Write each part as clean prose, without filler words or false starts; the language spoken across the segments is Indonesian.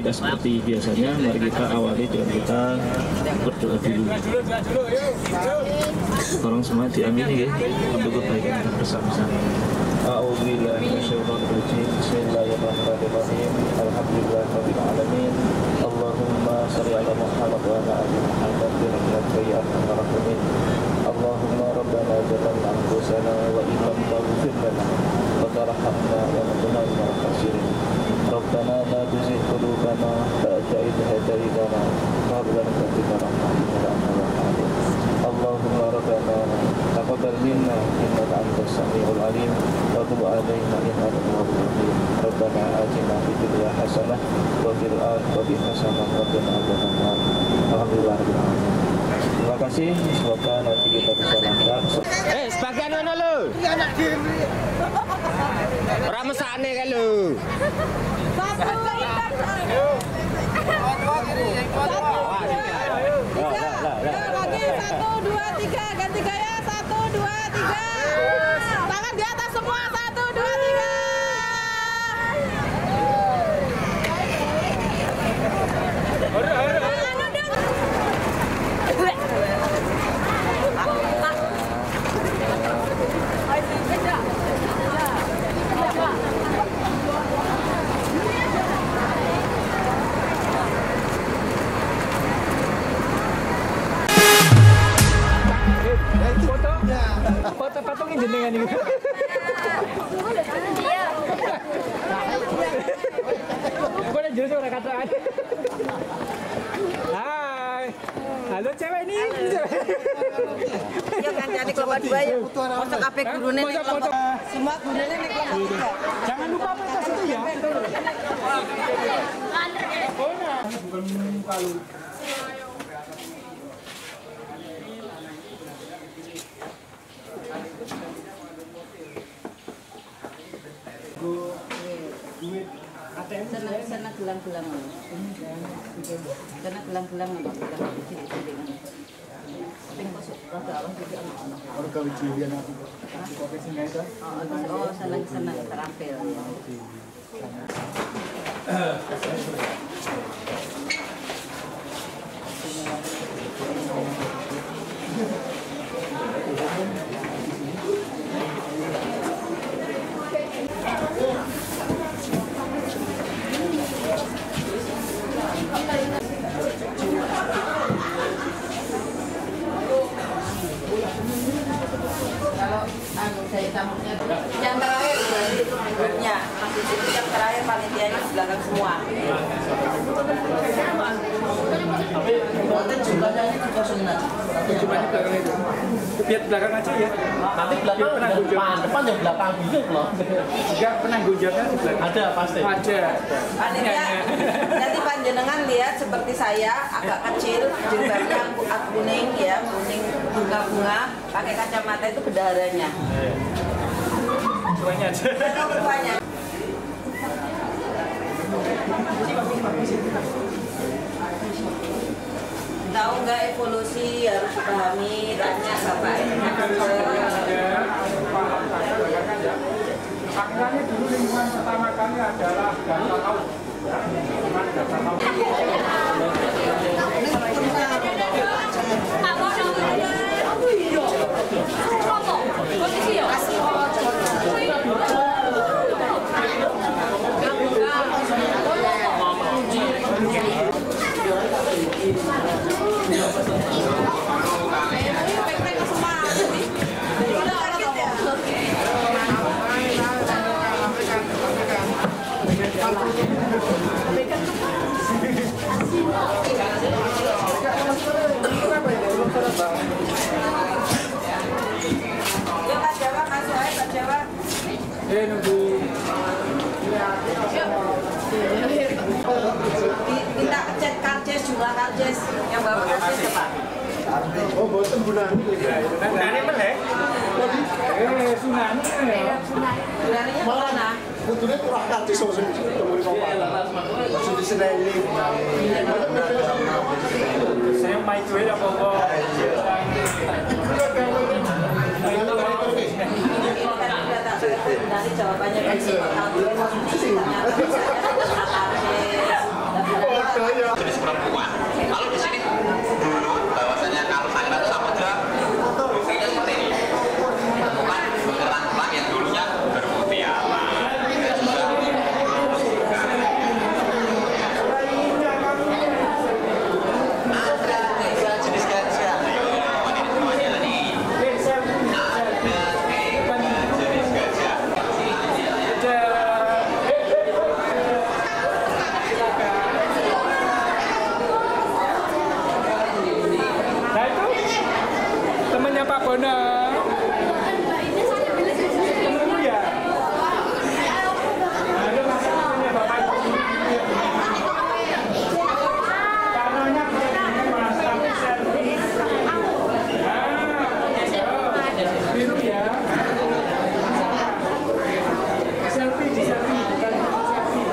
tidak seperti biasanya, mari kita awali dengan kita berdoa dulu. Tolong semua diamini ya, untuk kebaikan kita bersama-sama. A'udzubillahi minasyaitonir rajim. Bismillahirrahmanirrahim. Alhamdulillahirabbil alamin. Allahumma shalli ala Muhammad wa ala ali Muhammad bi rahmatika ya arhamar rahimin. Allahumma rabbana zalamna anfusana wa in lam taghfir lana wa tarhamna lanakunanna minal khasirin. Rabbana la tuzigh qulubana ba'da idh hadaytana wa hab lana min ladunka rahmatan innaka antal wahhab. Allahumma rabbana taqabbal minna innaka antas samiul alim wa tub 'alaina innaka tawwabur rahim. Rabbana atina fid dunya hasanah wa fil akhirati hasanah wa qina adzabannar. Alhamdulillahirabbil alamin. Terima kasih, semoga nanti kita bisa lancar. Sebagian mana lu? Iya nak diri. Ora mesane kan lu. Lagi 1, 2, 3 ganti gaya 1, 2, 3 tangan di atas semua 1, 2, 3. Foto-fotonya jenengan itu. Iya. Kok ada jurus orang kata aja. Hai. Halo cewek ini. Ya kan jadi kelompok 2 ya. Foto kabeh gurune nek kelompok. Semua gurune nek kelompok 3. Jangan lupa aplikasi itu ya. Bukan palu. Sana gelang-gelang. Sana gelang-gelang apa? Oh, sana terampil. Yang terakhir grupnya, yang terakhir panitianya di belakang semua. Tapi jumlahnya ini juga sunat. Jumlahnya belakang itu. Biar belakang aja ya. Nanti belakang depan yang belakang bingung loh. Juga penanggung jawabnya di belakang. Ada pasti. Ada. Panitia, nanti panjenengan lihat seperti saya agak kecil, jilbabnya kuning ya, kuning bunga-bunga, pakai kacamata itu bendaharanya. Semuanya aja. Rupanya. Tahu nggak evolusi harus dipahami, tanya bapaknya. Faktanya dulu lingkungan pertama kali adalah data laut. Data laut. Nunggu. Minta cek karcis, jumlah karcis yang bawa karcis cepat. Oh, boten Bunani. Bunani melek. Sunani. Bunaninya mana? Kudune kurang karcis sing temui kok. Maksud diseneni. Saya main cuy apa-apa. Nanti jawabannya kan ternyata Pak Bono. Ketemu ya. Ada masalahnya Bapak Ibu. Karenanya Mas tapi selfie. Biru ya. Selfie di selfie bukan selfie.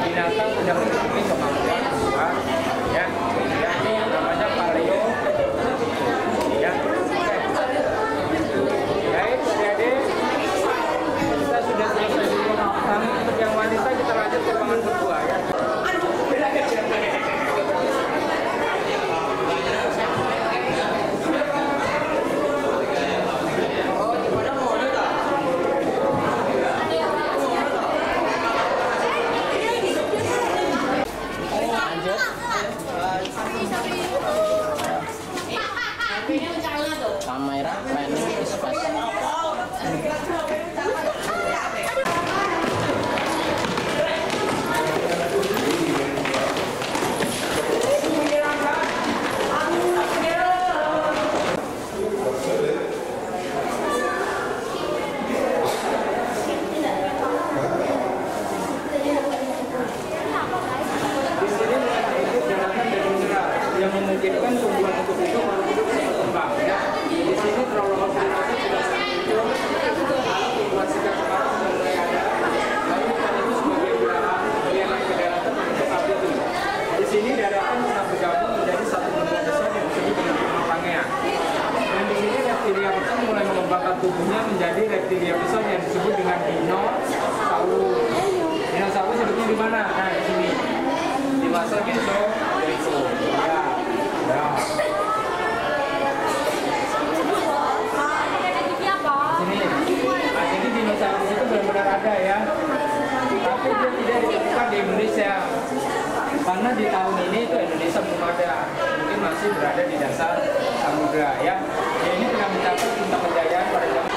Binatang sudah memiliki kemampuan dua, ya, ini namanya paleo, ya. Baik, adik-adik, kita sudah selesai dulu. Untuk yang wanita kita lanjut ke pangan berdua, ya. Kamera planning space. Yang memungkinkan tumbuhan untuk itu baru hidup berkembang, ya. Di sini terlalu konsentrasi sudah sangat muncul, tumbuhan sejak sekarang sudah mulai ada. Lalu ikan itu sebagai belahan yang naik ke daratan untuk habitat. Di sini daratan pernah bergabung menjadi satu benua besar yang disebut dengan benua Pangea. Dan di sini reptilia besar mulai mengembangkan tubuhnya menjadi reptilia besar yang disebut dengan dinosaurus. Dinosaurus hidupnya di mana? Nah, di sini. Di masa Mesozoikum. Ya. Ya. Sini. Nah, jadi dinosaurus itu benar-benar ada ya. Tapi dia tidak ditemukan di Indonesia. Karena di tahun ini itu Indonesia belum ada. Mungkin masih berada di dasar samudra ya. Ini pernah mencapai puncak kejayaan pada zaman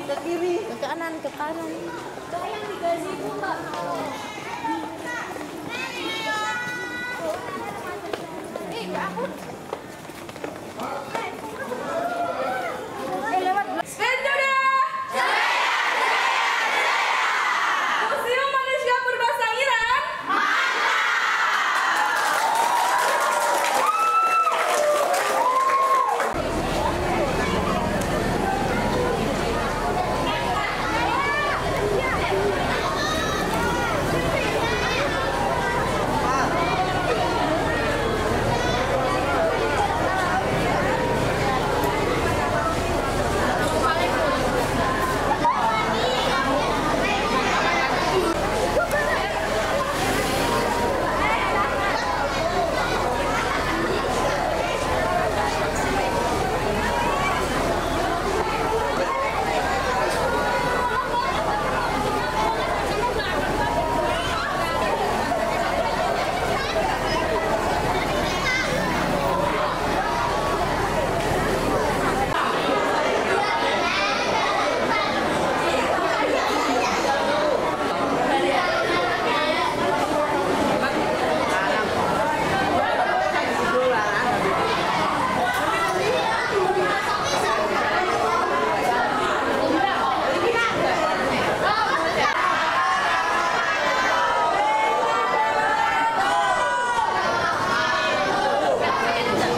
Ke kiri. Ke kanan, ke kanan. Yang di gazebo Mbak. Aku lewat. Sepeda dah. Museum Manusia Berbahasa Iran.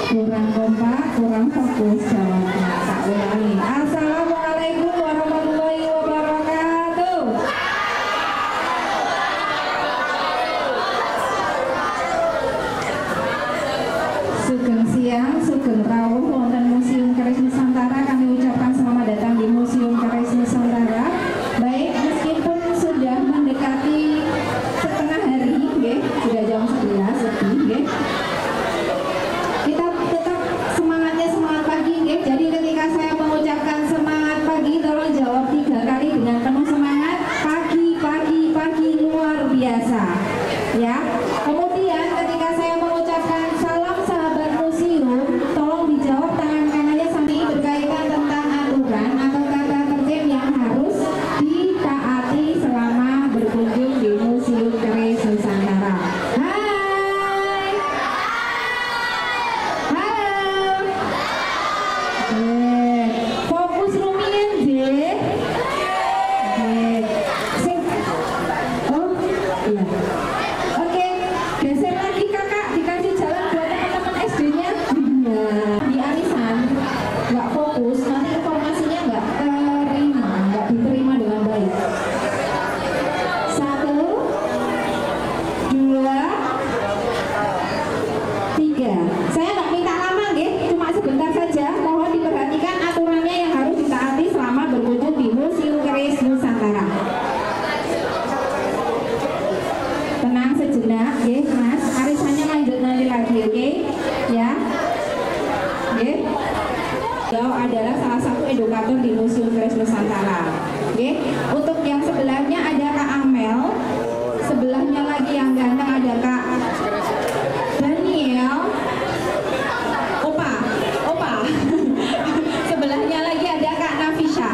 Kurang kompak, kurang fokus jawabnya. Tak ulangi. Assalamualaikum warahmatullahi wabarakatuh. Sugeng siang, sugeng rawuh wonten Museum Keris Nusantara. Kami ucapkan selamat datang di Museum Keris Nusantara. Baik, meskipun sudah mendekati setengah hari, nggih, sudah jam 11 lebih, nggih. Kita tetap semangatnya semangat pagi, nggih. Jadi ketika saya mengucapkan semangat pagi, tolong jawab 3 kali dengan penuh semangat. Pagi, pagi, pagi luar biasa. Ya. Kemudian ketika saya mengucapkan salam sahabat museum, tolong dijawab tangan kanannya sampai berkaitan tentang aturan atau tata tertib yang harus ditaati selama berkunjung di Museum Keris Nusantara. Hai. Halo. Fokus rumiyin, nggih. Nggih. Sing. Oh, iya. Oke, geser lagi kakak, dikasih jalan buat teman-teman SD-nya. Iya. Di arisan nggak fokus, nanti informasinya nggak diterima dengan baik. 1, 2, 3. Saya nggak minta lama, nggih, cuma sebentar saja. Mohon diperhatikan aturannya yang harus ditaati selama berkunjung di Museum Keris Nusantara. Tenang sejenak, nggih, Mas. Arisannya lanjut nanti lagi, oke? Ya. Nggih. Beliau adalah salah satu edukator di Museum Keris Nusantara. Oke. Untuk yang sebelahnya ada Kak Amel. Sebelahnya lagi yang ganteng ada Kak Daniel. Opa. Sebelahnya lagi ada Kak Nafisha.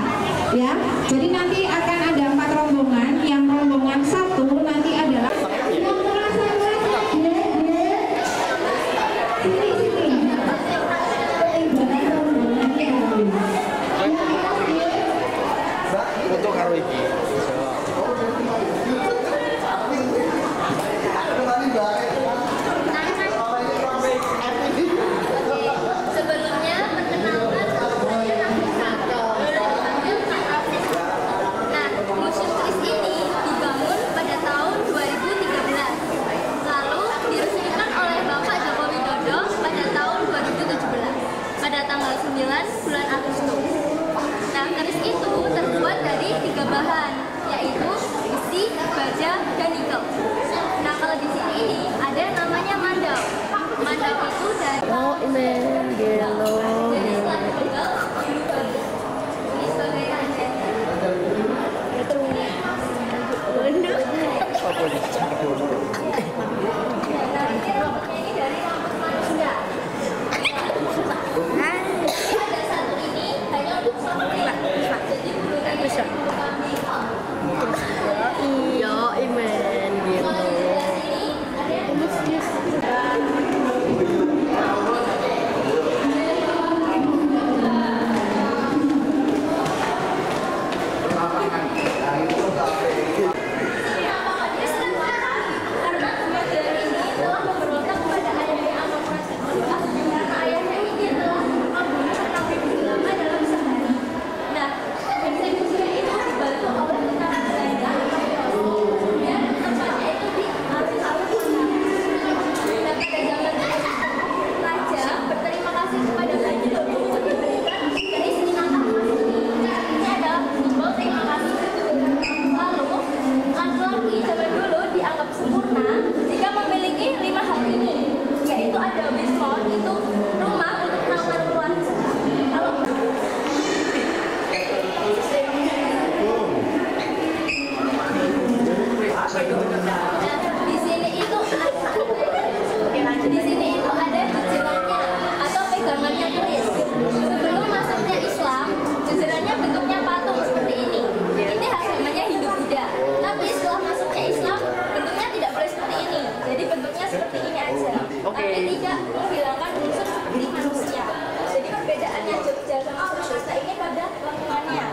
Ya. Jadi nanti akan ada 4 rombongan. Yang rombongan 1 nanti adalah yang merasa sini. Untuk karo iki. Sebelumnya perkenalan saya Nafisa. Nah, Museum Keris ini dibangun pada tahun 2013. Lalu diresmikan oleh Bapak Joko Widodo pada tahun 2017 pada tanggal 9 bulan Agustus. Nah, keris itu terbuat dari 3 bahan, yaitu besi, baja, dan nikel. Nah, kalau di sini ini ada yang namanya mandau. Mandau itu dari jadi setelah dipegel, ini sebagai tanda. Nanti rambutnya ini dari rambut manusia. Ada satu ini hanya untuk suatu pria. Jadi bulunya ini masa ini pada lingkungannya.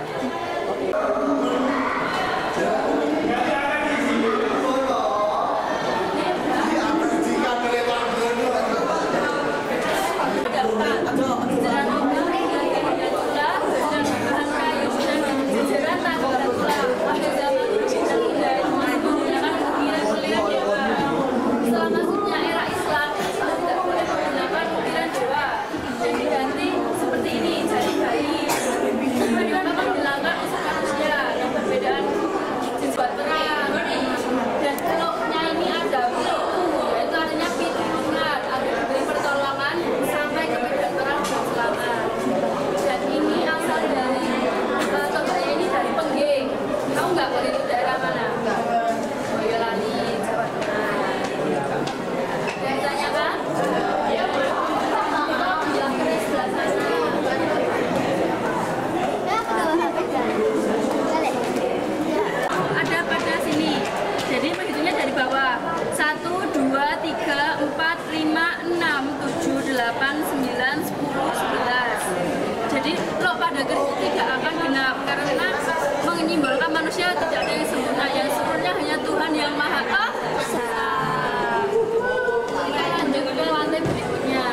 Jadi lo pada garis tidak akan genap karena menyimbolkan manusia tidak ada yang sempurna, yang sempurna hanya Tuhan yang Maha Esa. Kita lanjut ke lantai berikutnya.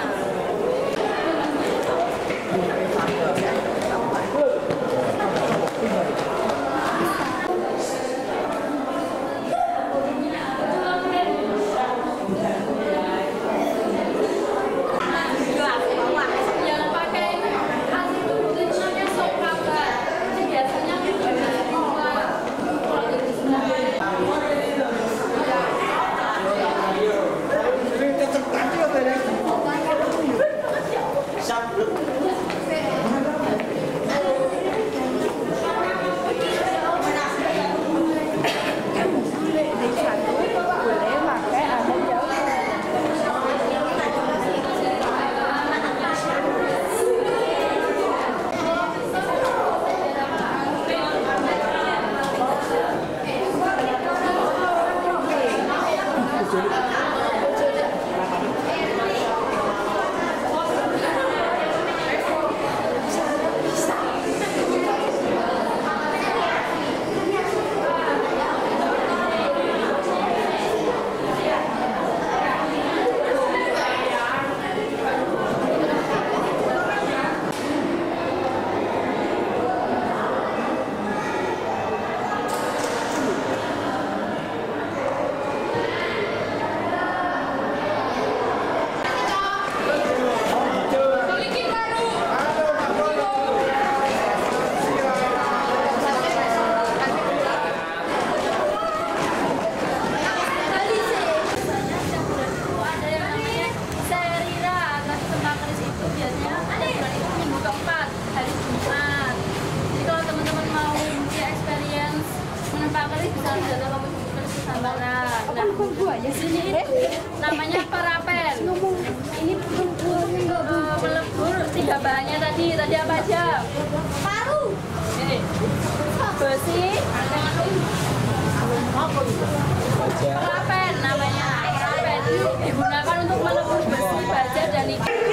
Di sini namanya parapen. Ini melebur 3 bahannya tadi apa aja? Paru. Ini besi. Parapen namanya. Parapen digunakan untuk melebur besi, baja dan ikan.